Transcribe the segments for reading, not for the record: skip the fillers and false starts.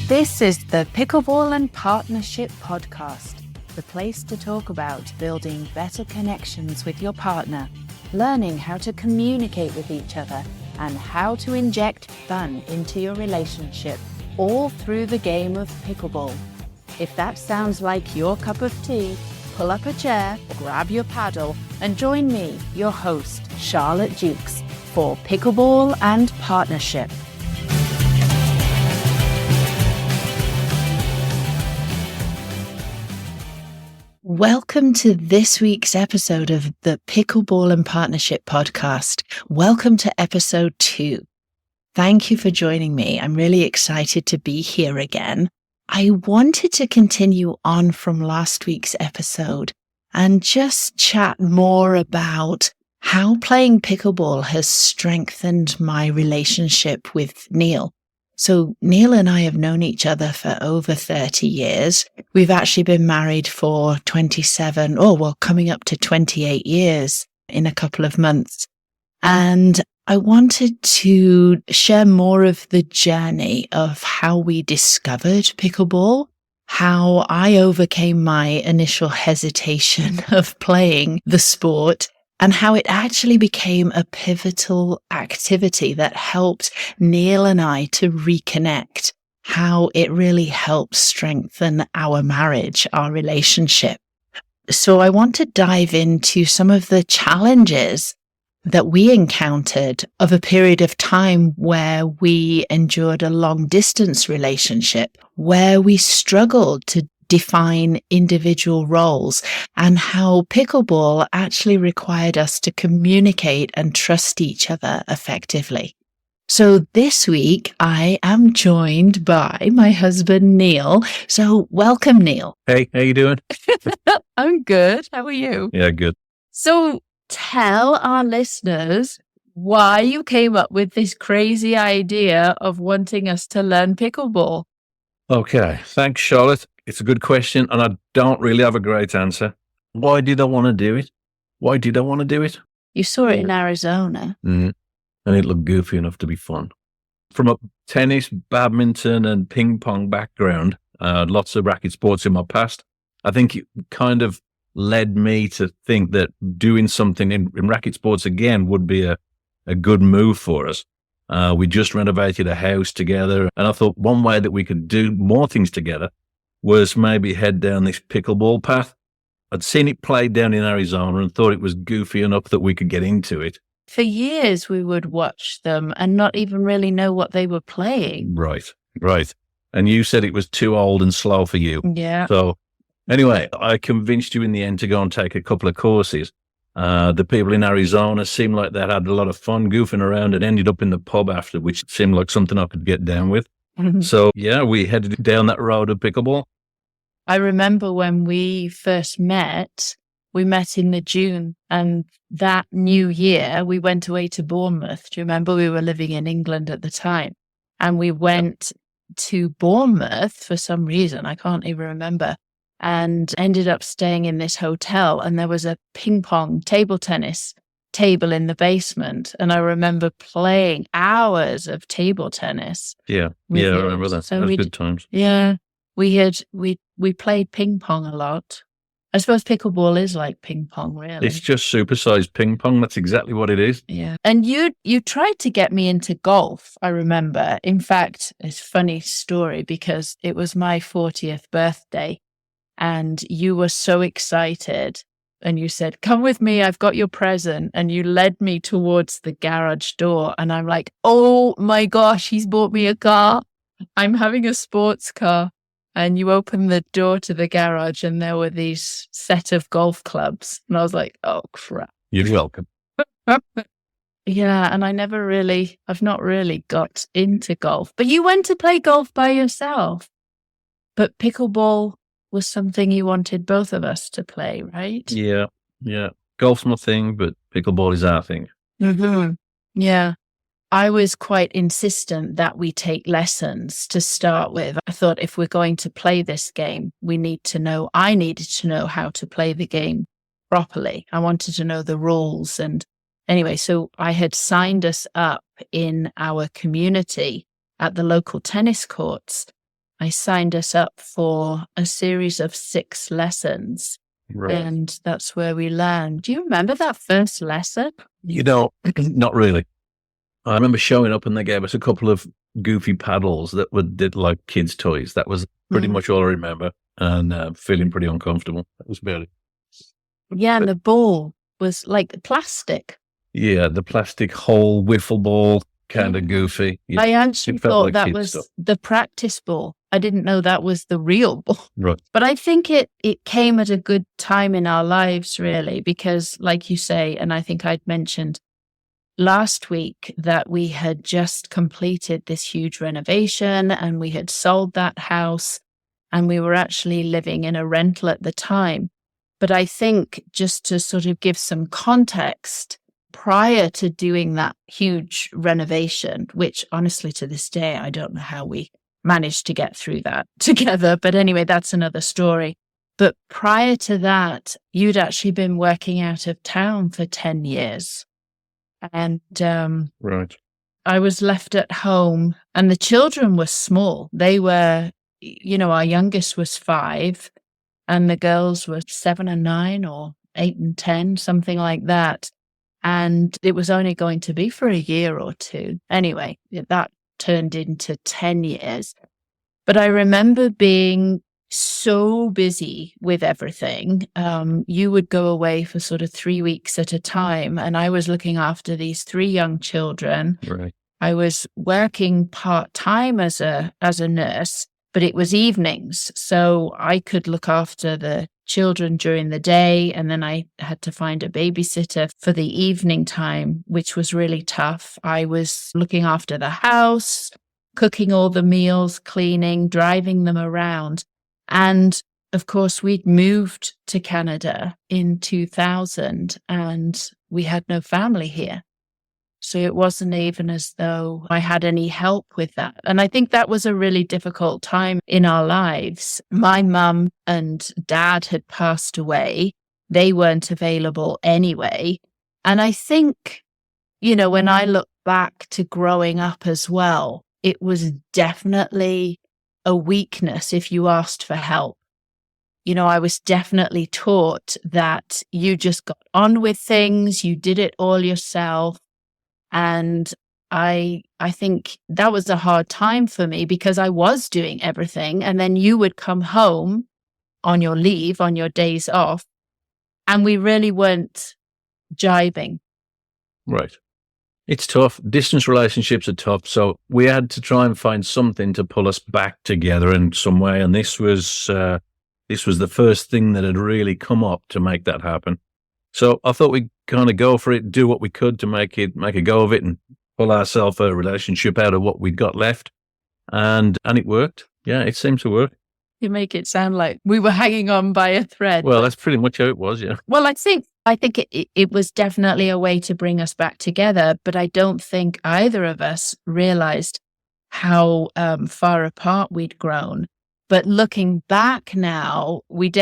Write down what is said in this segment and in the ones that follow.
This is the Pickleball and Partnership Podcast, the place to talk about building better connections with your partner, learning how to communicate with each other, and how to inject fun into your relationship, all through the game of pickleball. If that sounds like your cup of tea, pull up a chair, grab your paddle, and join me, your host, Charlotte Dukes, for Pickleball and Partnership. Welcome to this week's episode of the Pickleball and Partnership Podcast. Welcome to episode 2. Thank you for joining me. I'm really excited to be here again. I wanted to continue on from last week's episode and just chat more about how playing pickleball has strengthened my relationship with Neil. So Neil and I have known each other for over 30 years. We've actually been married for coming up to 28 years in a couple of months. And I wanted to share more of the journey of how we discovered pickleball, how I overcame my initial hesitation of playing the sport, and how it actually became a pivotal activity that helped Neil and I to reconnect, how it really helped strengthen our marriage, our relationship. So I want to dive into some of the challenges that we encountered of a period of time where we endured a long distance relationship, where we struggled to define individual roles, and how pickleball actually required us to communicate and trust each other effectively. So this week I am joined by my husband, Neil. So welcome, Neil. Hey, how you doing? I'm good. How are you? Yeah, good. So tell our listeners why you came up with this crazy idea of wanting us to learn pickleball. Okay, thanks, Charlotte. It's a good question, and I don't really have a great answer. Why did I want to do it? You saw it in Arizona. And it looked goofy enough to be fun. From a tennis, badminton, and ping pong background, lots of racket sports in my past, I think it kind of led me to think that doing something in racket sports again would be a good move for us. We just renovated a house together, and I thought one way that we could do more things together was maybe head down this pickleball path. I'd seen it played down in Arizona and thought it was goofy enough that we could get into it. For years, we would watch them and not even really know what they were playing. Right. And you said it was too old and slow for you. Yeah. So anyway, I convinced you in the end to go and take a couple of courses. The people in Arizona seemed like they had a lot of fun goofing around and ended up in the pub after, which seemed like something I could get down with. So yeah, we headed down that road of pickleball. I remember when we first met, we met in the June, and that new year we went away to Bournemouth. Do you remember? We were living in England at the time, and we went to Bournemouth for some reason. I can't even remember. And ended up staying in this hotel, and there was a ping pong table tennis table in the basement. And I remember playing hours of table tennis. Yeah, I remember that. So that was good times. Yeah, we played ping pong a lot. I suppose pickleball is like ping pong, really. It's just supersized ping pong. That's exactly what it is. Yeah. And you tried to get me into golf, I remember. In fact, it's a funny story because it was my 40th birthday. And you were so excited and you said, "Come with me, I've got your present." And you led me towards the garage door. And I'm like, oh my gosh, he's bought me a car. I'm having a sports car. And you opened the door to the garage and there were these set of golf clubs. And I was like, oh crap. You're welcome. Yeah. And I've not really got into golf. But you went to play golf by yourself. But pickleball was something you wanted both of us to play, right? Yeah. Golf's my thing, but pickleball is our thing. Mm-hmm. Yeah. I was quite insistent that we take lessons to start with. I thought if we're going to play this game, I needed to know how to play the game properly. I wanted to know the rules. And anyway, so I had signed us up in our community at the local tennis courts. I signed us up for a series of 6 lessons. Right. And that's where we learned. Do you remember that first lesson? Not really. I remember showing up and they gave us a couple of goofy paddles that did like kids' toys. That was pretty much all I remember, and feeling pretty uncomfortable. That was about it. Yeah, and the ball was like plastic. Yeah, the plastic whole wiffle ball, kind of goofy. Yeah, I actually thought that was stuff. the practice ball. I didn't know that was the real ball. Right. But I think it came at a good time in our lives, really, because like you say, and I think I'd mentioned last week that we had just completed this huge renovation and we had sold that house and we were actually living in a rental at the time. But I think just to sort of give some context, prior to doing that huge renovation, which honestly to this day, I don't know how we managed to get through that together. But anyway, that's another story. But prior to that, you'd actually been working out of town for 10 years. And Right. I was left at home and the children were small. They were, our youngest was 5 and the girls were 7 and 9 or 8 and 10, something like that. And it was only going to be for a year or 2. Anyway, that turned into 10 years. But I remember being so busy with everything. You would go away for sort of 3 weeks at a time, and I was looking after these 3 young children. Right. I was working part-time as a nurse, but it was evenings, so I could look after the children during the day, and then I had to find a babysitter for the evening time, which was really tough. I was looking after the house, cooking all the meals, cleaning, driving them around. And of course, we'd moved to Canada in 2000 and we had no family here. So it wasn't even as though I had any help with that. And I think that was a really difficult time in our lives. My mum and dad had passed away. They weren't available anyway. And I think, when I look back to growing up as well, it was definitely a weakness if you asked for help. I was definitely taught that you just got on with things, you did it all yourself. And I think that was a hard time for me because I was doing everything. And then you would come home on your leave, on your days off, and we really weren't jiving. Right. It's tough. Distance relationships are tough. So we had to try and find something to pull us back together in some way. And this was the first thing that had really come up to make that happen. So I thought we'd kind of go for it, do what we could to make a go of it and pull ourselves a relationship out of what we'd got left. And it worked. Yeah, it seemed to work. You make it sound like we were hanging on by a thread. Well, that's pretty much how it was, yeah. Well, I think it was definitely a way to bring us back together, but I don't think either of us realized how far apart we'd grown. But looking back now, we'd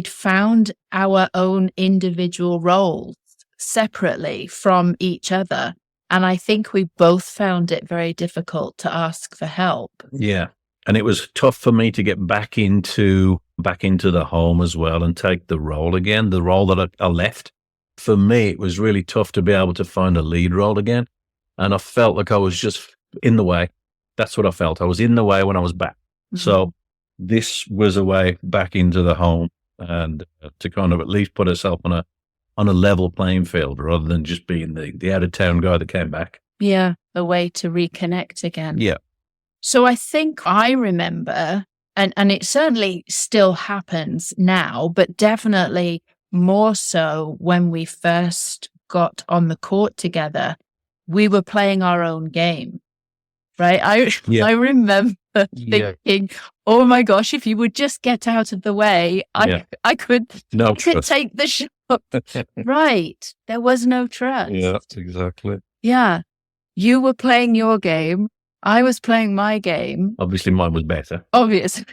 found our own individual roles separately from each other. And I think we both found it very difficult to ask for help. Yeah. And it was tough for me to get back into the home as well and take the role again, the role that I left. For me, it was really tough to be able to find a lead role again. And I felt like I was just in the way. That's what I felt. I was in the way when I was back. Mm-hmm. So this was a way back into the home and to kind of at least put herself on a level playing field rather than just being the out of town guy that came back. Yeah, a way to reconnect again. Yeah. So I think I remember, and it certainly still happens now, but definitely more so when we first got on the court together, we were playing our own game, right? I remember thinking, oh my gosh, if you would just get out of the way, I could take the shot. Right. There was no trust. Yeah, exactly. Yeah. You were playing your game. I was playing my game. Obviously, mine was better. Obviously.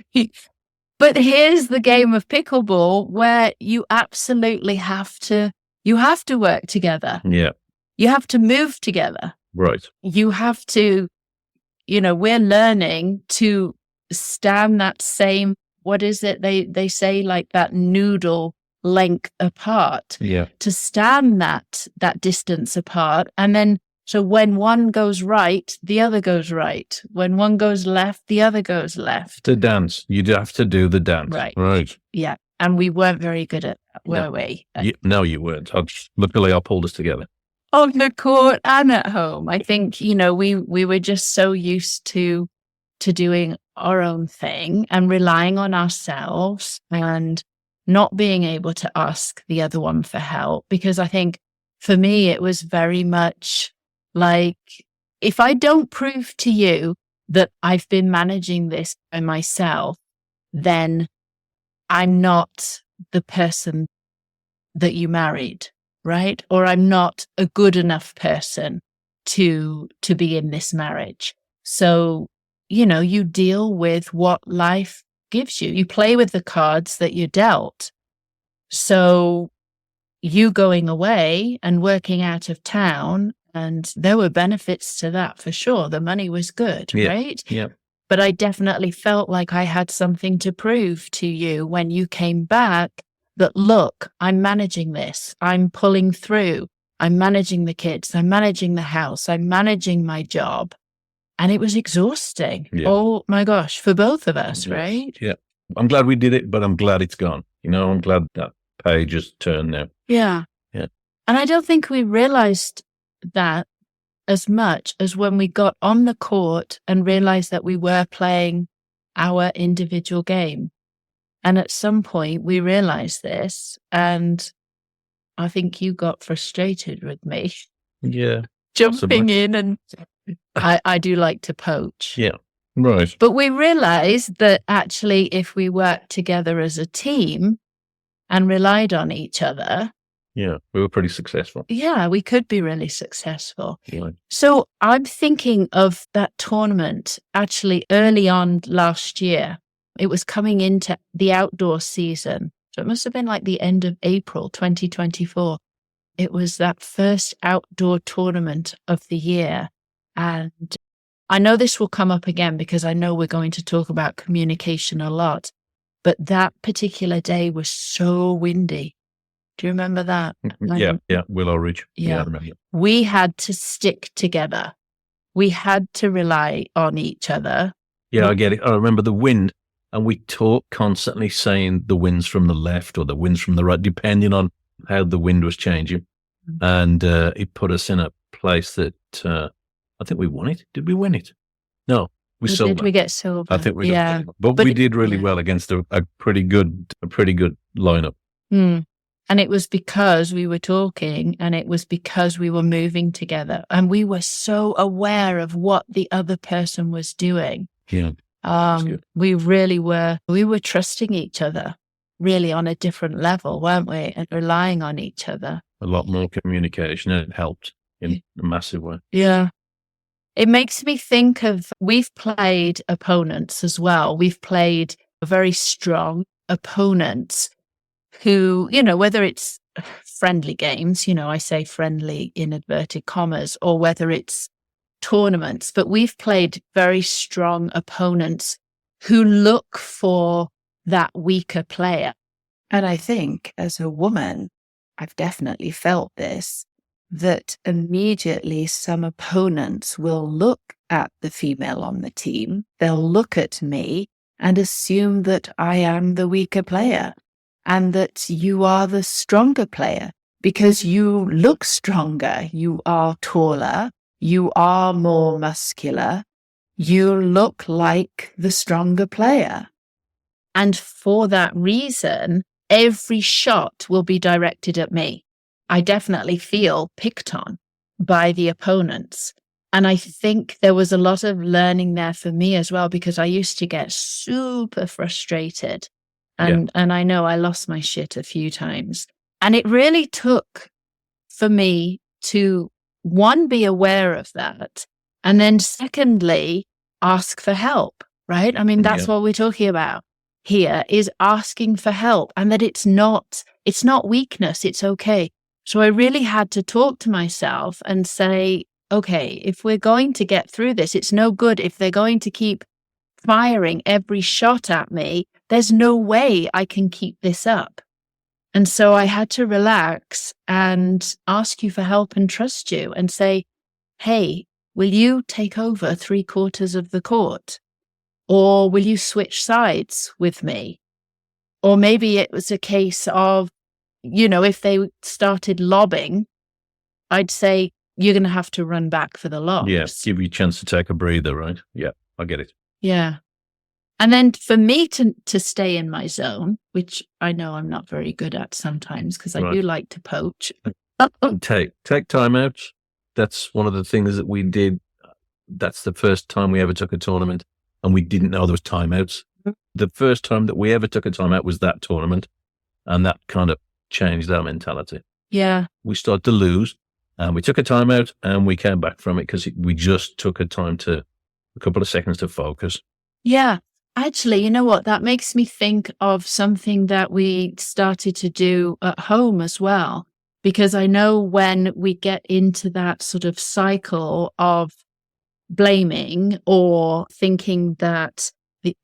But here's the game of pickleball where you absolutely have to work together. Yeah. You have to move together. Right. You have to, we're learning to stand that same, what is it? They say like that noodle length apart. Yeah. To stand that distance apart. And then, so when one goes right, the other goes right. When one goes left, the other goes left. The dance. You'd have to do the dance. Right. Yeah. And we weren't very good at that, were we? No, you weren't. Luckily, I pulled us together. On the court and at home. I think, we were just so used to doing our own thing and relying on ourselves and not being able to ask the other one for help. Because I think for me, it was very much like, if I don't prove to you that I've been managing this by myself, then I'm not the person that you married, right? Or I'm not a good enough person to be in this marriage. So, you deal with what life gives you. You play with the cards that you're dealt. So you going away and working out of town, and there were benefits to that for sure. The money was good, right? Yeah. But I definitely felt like I had something to prove to you when you came back that, look, I'm managing this. I'm pulling through. I'm managing the kids. I'm managing the house. I'm managing my job. And it was exhausting. Yeah. Oh my gosh, for both of us, right? Yeah. I'm glad we did it, but I'm glad it's gone. I'm glad that page has turned now. Yeah. Yeah. And I don't think we realized that as much as when we got on the court and realized that we were playing our individual game. And at some point we realized this, and I think you got frustrated with me. Yeah. Jumping in, and I do like to poach. Yeah. Right. But we realized that actually if we worked together as a team and relied on each other, yeah, we were pretty successful. Yeah, we could be really successful. Yeah. So I'm thinking of that tournament actually early on last year. It was coming into the outdoor season. So it must have been like the end of April 2024. It was that first outdoor tournament of the year. And I know this will come up again because I know we're going to talk about communication a lot. But that particular day was so windy. Do you remember that? Yeah, Willow Ridge. Yeah, I remember. We had to stick together. We had to rely on each other. Yeah, I get it. I remember the wind, and we talked constantly saying the wind's from the left or the wind's from the right, depending on how the wind was changing. Mm-hmm. And it put us in a place that I think we won it. Did we win it? No, we sold. Did we get silver? I think we got silver. But we did really well against a pretty good lineup. Mm. And it was because we were talking, and it was because we were moving together, and we were so aware of what the other person was doing. Yeah. We really were. We were trusting each other really on a different level, weren't we? And relying on each other. A lot more communication, and it helped in a massive way. Yeah. It makes me think of, we've played opponents as well. We've played very strong opponents who, whether it's friendly games, I say friendly in inverted commas, or whether it's tournaments, but we've played very strong opponents who look for that weaker player. And I think as a woman, I've definitely felt this, that immediately some opponents will look at the female on the team. They'll look at me and assume that I am the weaker player, and that you are the stronger player because you look stronger, you are taller, you are more muscular, you look like the stronger player. And for that reason, every shot will be directed at me. I definitely feel picked on by the opponents. And I think there was a lot of learning there for me as well, because I used to get super frustrated. And I know I lost my shit a few times. And it really took for me to, one, be aware of that. And then secondly, ask for help, right? I mean, that's what we're talking about here, is asking for help, and that it's not weakness. It's okay. So I really had to talk to myself and say, okay, if we're going to get through this, it's no good if they're going to keep firing every shot at me. There's no way I can keep this up. And so I had to relax and ask you for help and trust you and say, hey, will you take over 3/4 of the court? Or will you switch sides with me? Or maybe it was a case of, if they started lobbing, I'd say, you're going to have to run back for the lobs. Yeah, give you a chance to take a breather, right? Yeah, I get it. Yeah. And then for me to stay in my zone, which I know I'm not very good at sometimes because I do like to poach. Take time out. That's one of the things that we did. That's the first time we ever took a tournament and we didn't know there was timeouts. The first time that we ever took a timeout was that tournament, and that kind of changed our mentality. Yeah. We started to lose and we took a timeout and we came back from it because we just took a couple of seconds to focus. Yeah. Actually, you know what? That makes me think of something that we started to do at home as well. Because I know when we get into that sort of cycle of blaming or thinking that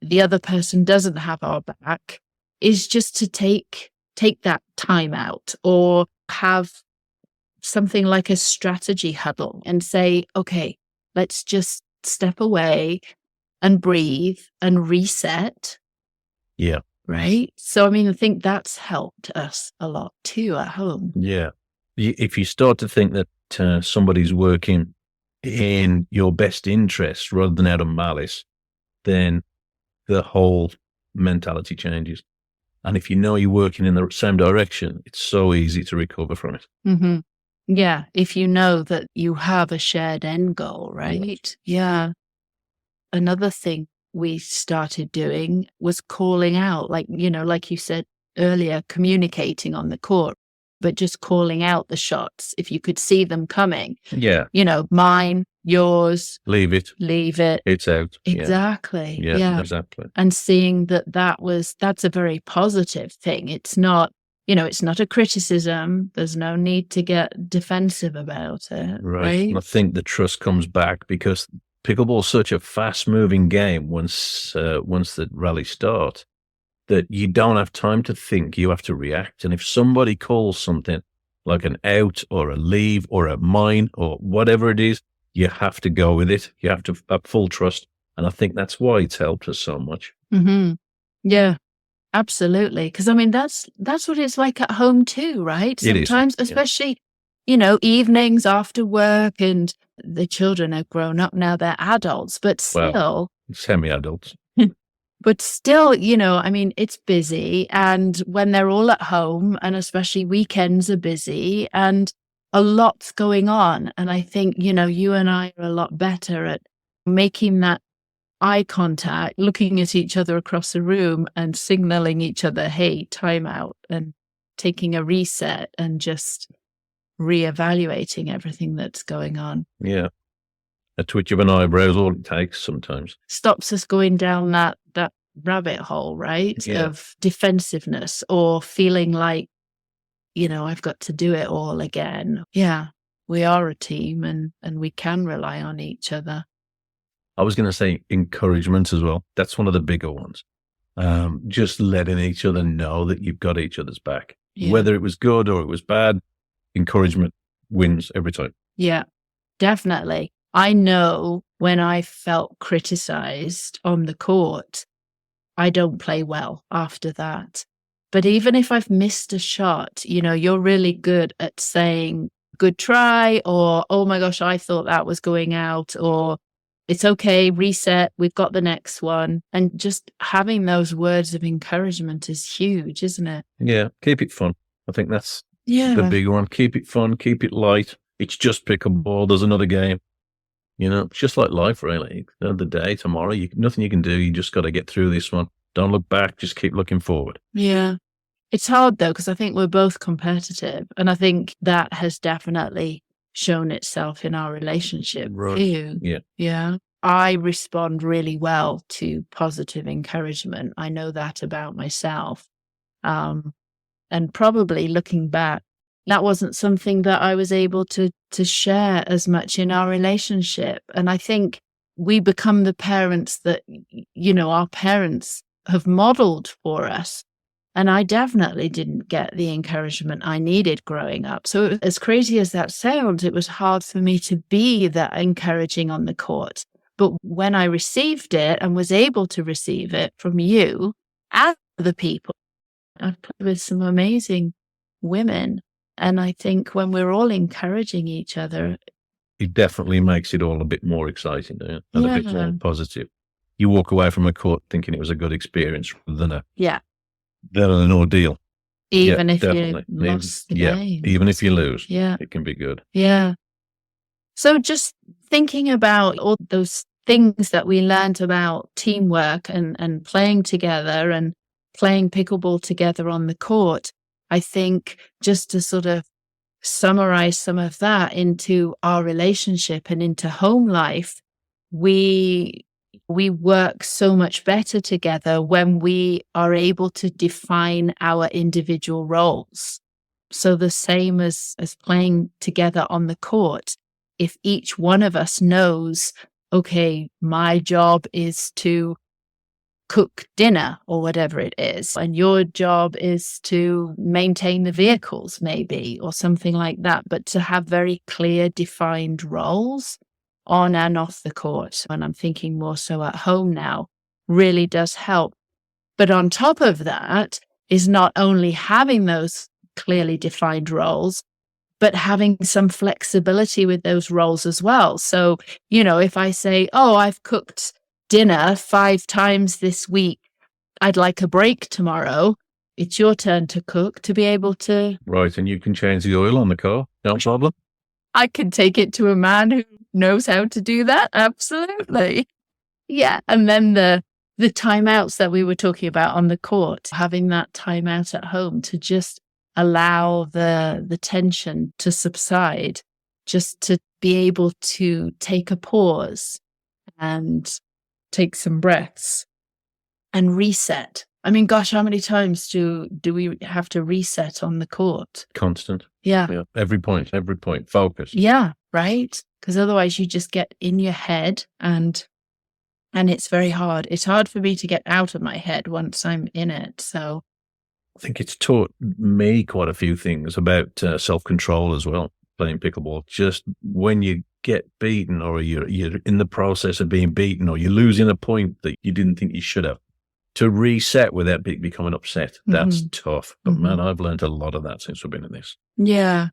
the other person doesn't have our back, is just to take that time out or have something like a strategy huddle and say, okay, let's just step away and breathe and reset. Yeah. Right. So, I mean, I think that's helped us a lot too at home. Yeah. If you start to think that somebody's working in your best interest rather than out of malice, then the whole mentality changes. And if you know you're working in the same direction, it's so easy to recover from it. Mm-hmm. Yeah. If you know that you have a shared end goal, right? Yeah. Another thing we started doing was calling out, like you said earlier, communicating on the court, but just calling out the shots. If you could see them coming, mine, yours, leave it, it's out. Exactly. Yeah, exactly. And seeing that's a very positive thing. It's not, it's not a criticism. There's no need to get defensive about it. Right. And I think the trust comes back because pickleball is such a fast-moving game once the rally starts that you don't have time to think. You have to react. And if somebody calls something like an out or a leave or a mine or whatever it is, you have to go with it. You have to have full trust. And I think that's why it's helped us so much. Mm-hmm. Yeah, absolutely. Because, I mean, that's what it's like at home too, right? Sometimes, especially, evenings after work, and the children are grown up now, they're adults, but still. Well, semi-adults. But still, I mean, it's busy. And when they're all at home, and especially weekends are busy and a lot's going on. And I think, you and I are a lot better at making that eye contact, looking at each other across the room and signaling each other, hey, time out, and taking a reset and just reevaluating everything that's going on. Yeah. A twitch of an eyebrow is all it takes sometimes. Stops us going down that rabbit hole, right? Yeah. Of defensiveness or feeling like, I've got to do it all again. Yeah, we are a team and we can rely on each other. I was going to say encouragement as well. That's one of the bigger ones. Just letting each other know that you've got each other's back. Yeah. Whether it was good or it was bad, encouragement wins every time. Yeah, definitely. I know when I felt criticized on the court, I don't play well after that. But even if I've missed a shot, you're really good at saying, good try, or, oh my gosh, I thought that was going out, or it's okay, reset, we've got the next one. And just having those words of encouragement is huge, isn't it? Yeah, keep it fun. I think that's the big one. Keep it fun, keep it light. It's just pickleball. There's another game. It's just like life, really. Another day, tomorrow, nothing you can do. You just got to get through this one. Don't look back. Just keep looking forward. Yeah. It's hard, though, because I think we're both competitive. And I think that has definitely shown itself in our relationship too. Yeah. Yeah. I respond really well to positive encouragement. I know that about myself. And probably looking back, that wasn't something that I was able to share as much in our relationship. And I think we become the parents that, our parents have modeled for us. And I definitely didn't get the encouragement I needed growing up. So as crazy as that sounds, it was hard for me to be that encouraging on the court. But when I received it and was able to receive it from you and other people, I've played with some amazing women. And I think when we're all encouraging each other, it definitely makes it all a bit more exciting, and a bit more positive. You walk away from a court thinking it was a good experience rather than an ordeal. Even if you lost the game. Even if you lose, it can be good. Yeah. So just thinking about all those things that we learned about teamwork and playing together and playing pickleball together on the court, I think just to sort of summarize some of that into our relationship and into home life, we work so much better together when we are able to define our individual roles. So the same as playing together on the court, if each one of us knows, okay, my job is to cook dinner or whatever it is, and your job is to maintain the vehicles maybe, or something like that, but to have very clear defined roles on and off the court, and I'm thinking more so at home now, really does help. But on top of that is not only having those clearly defined roles, but having some flexibility with those roles as well. So, if I say, oh, I've cooked dinner 5 times this week, I'd like a break tomorrow, it's your turn to cook, to be able to... Right, and you can change the oil on the car, no problem. I can take it to a man who knows how to do that, absolutely. Yeah, and then the timeouts that we were talking about on the court, having that timeout at home to just allow the tension to subside, just to be able to take a pause and take some breaths and reset. I mean, gosh, how many times do we have to reset on the court? Constant. Yeah. Every point, focus. Yeah, right? Because otherwise you just get in your head and it's very hard. It's hard for me to get out of my head once I'm in it. So I think it's taught me quite a few things about self-control as well, playing pickleball. Just when you get beaten, or you're in the process of being beaten, or you're losing a point that you didn't think you should have, to reset without becoming upset. That's tough. But man, I've learned a lot of that since we've been in this. Yeah.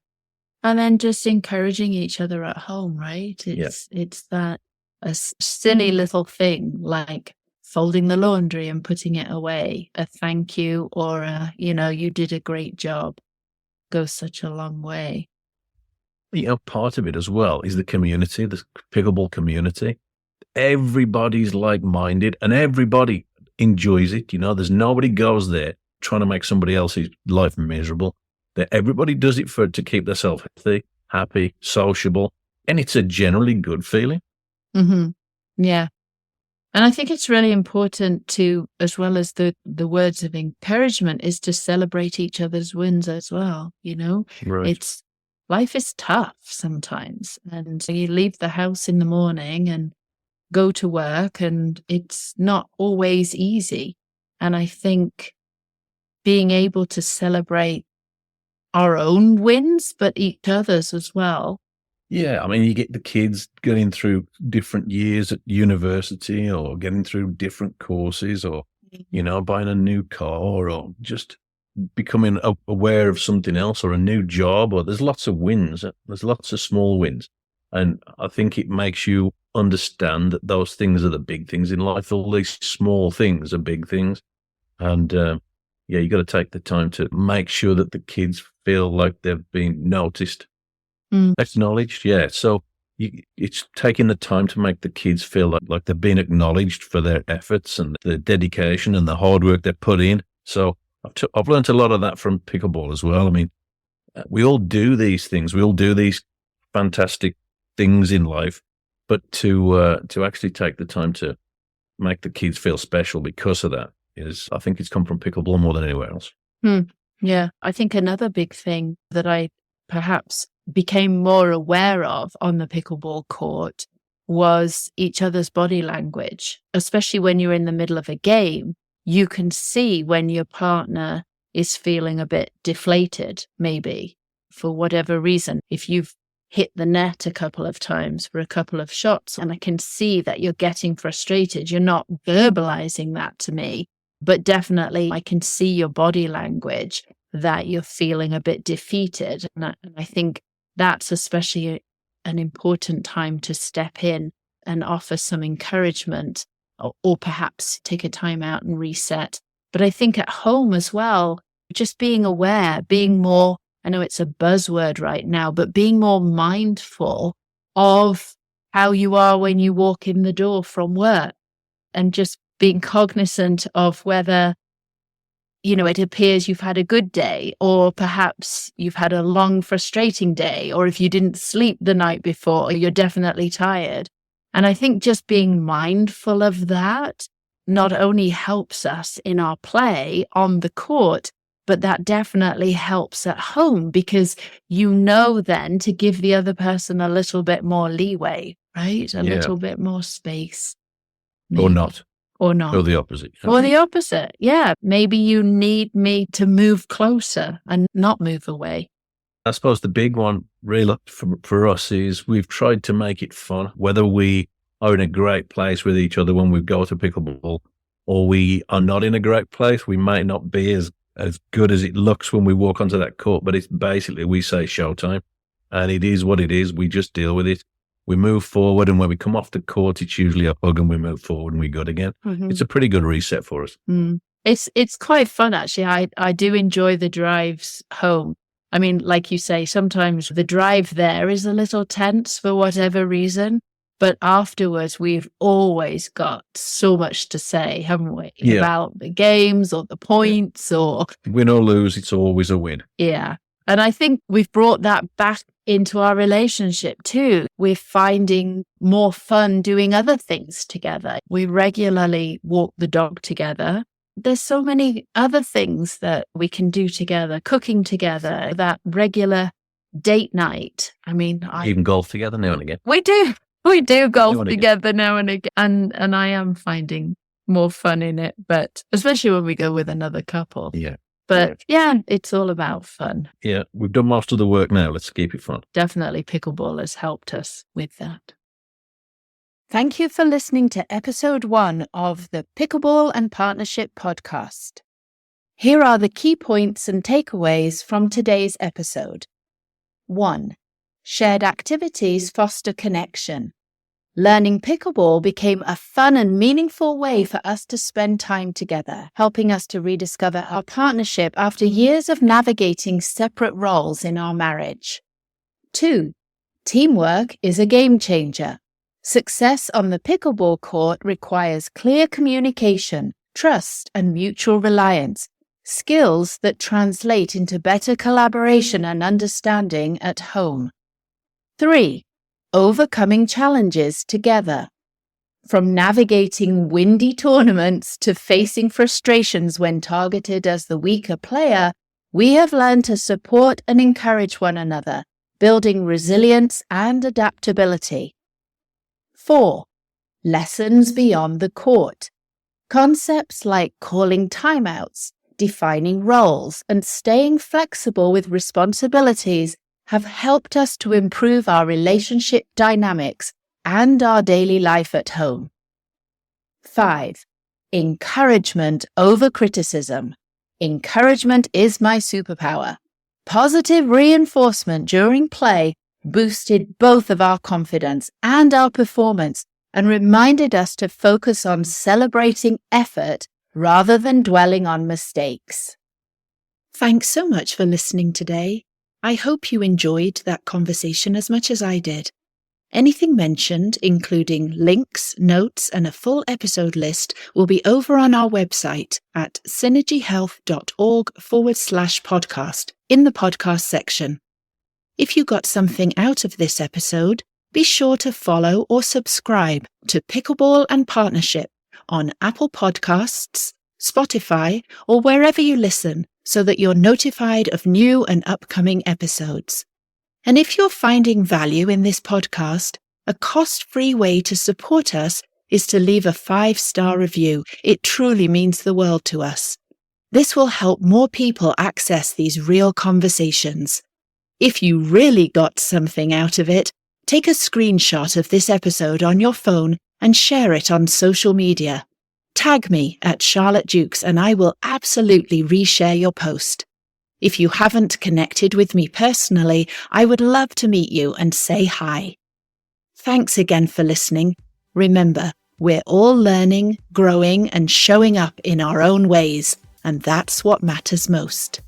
And then just encouraging each other at home, right? It's that a silly little thing like folding the laundry and putting it away, a thank you, or you did a great job, goes such a long way. Part of it as well is the community, the pickleball community. Everybody's like-minded and everybody enjoys it. There's nobody goes there trying to make somebody else's life miserable. That everybody does it to keep themselves healthy, happy, sociable, and it's a generally good feeling. Yeah. And I think it's really important to, as well as the words of encouragement, is to celebrate each other's wins as well. Right. Life is tough sometimes. And so you leave the house in the morning and go to work, and it's not always easy. And I think being able to celebrate our own wins, but each other's as well. Yeah, I mean, you get the kids getting through different years at university, or getting through different courses, or, buying a new car, or just becoming aware of something else, or a new job, or there's lots of wins. There's lots of small wins. And I think it makes you understand that those things are the big things in life. All these small things are big things. And you got to take the time to make sure that the kids feel like they've been noticed, acknowledged. Yeah. So it's taking the time to make the kids feel like they've been acknowledged for their efforts and the dedication and the hard work they put in. So I've learned a lot of that from pickleball as well. I mean, we all do these things. We all do these fantastic things in life, but to actually take the time to make the kids feel special because of that I think it's come from pickleball more than anywhere else. Yeah. I think another big thing that I perhaps became more aware of on the pickleball court was each other's body language, especially when you're in the middle of a game. You can see when your partner is feeling a bit deflated, maybe for whatever reason. If you've hit the net a couple of times for a couple of shots and I can see that you're getting frustrated, you're not verbalizing that to me, but definitely I can see your body language that you're feeling a bit defeated. And I think that's especially an important time to step in and offer some encouragement, or perhaps take a time out and reset. But I think at home as well, just being aware, being more, I know it's a buzzword right now, but being more mindful of how you are when you walk in the door from work, and just being cognizant of whether, it appears you've had a good day, or perhaps you've had a long, frustrating day, or if you didn't sleep the night before, you're definitely tired. And I think just being mindful of that not only helps us in our play on the court, but that definitely helps at home, because then to give the other person a little bit more leeway, right? A little bit more space. Maybe. Or not. Or not. Or the opposite. Or the opposite. Yeah. Maybe you need me to move closer and not move away. I suppose the big one really for us is we've tried to make it fun, whether we are in a great place with each other when we go to pickleball, or we are not in a great place. We might not be as good as it looks when we walk onto that court, but it's basically, we say showtime, and it is what it is. We just deal with it. We move forward, and when we come off the court, it's usually a hug and we move forward and we're good again. Mm-hmm. It's a pretty good reset for us. It's quite fun, actually. I do enjoy the drives home. I mean, like you say, sometimes the drive there is a little tense for whatever reason, but afterwards we've always got so much to say, haven't we? Yeah. About the games or the points or... Win or lose, it's always a win. Yeah. And I think we've brought that back into our relationship too. We're finding more fun doing other things together. We regularly walk the dog together. There's so many other things that we can do together, cooking together, that regular date night. I mean, even golf together now and again. We do golf together now and again. And I am finding more fun in it, but especially when we go with another couple. Yeah. But yeah, it's all about fun. Yeah, we've done most of the work now. Let's keep it fun. Definitely pickleball has helped us with that. Thank you for listening to episode 1 of the Pickleball and Partnership Podcast. Here are the key points and takeaways from today's episode. 1. Shared activities foster connection. Learning pickleball became a fun and meaningful way for us to spend time together, helping us to rediscover our partnership after years of navigating separate roles in our marriage. 2. Teamwork is a game changer. Success on the pickleball court requires clear communication, trust, and mutual reliance, skills that translate into better collaboration and understanding at home. 3. Overcoming challenges together. From navigating windy tournaments to facing frustrations when targeted as the weaker player, we have learned to support and encourage one another, building resilience and adaptability. 4. Lessons beyond the court. Concepts like calling timeouts, defining roles, and staying flexible with responsibilities have helped us to improve our relationship dynamics and our daily life at home. 5. Encouragement over criticism. Encouragement is my superpower. Positive reinforcement during play boosted both of our confidence and our performance and reminded us to focus on celebrating effort rather than dwelling on mistakes. Thanks so much for listening today. I hope you enjoyed that conversation as much as I did. Anything mentioned, including links, notes, and a full episode list, will be over on our website at synergyhealth.org/podcast in the podcast section. If you got something out of this episode, be sure to follow or subscribe to Pickleball and Partnership on Apple Podcasts, Spotify, or wherever you listen, so that you're notified of new and upcoming episodes. And if you're finding value in this podcast, A cost-free way to support us is to leave a 5-star review. It truly means the world to us. This will help more people access these real conversations. If you really got something out of it, take a screenshot of this episode on your phone and share it on social media. Tag me at Charlotte Jukes and I will absolutely reshare your post. If you haven't connected with me personally, I would love to meet you and say hi. Thanks again for listening. Remember, we're all learning, growing, and showing up in our own ways, and that's what matters most.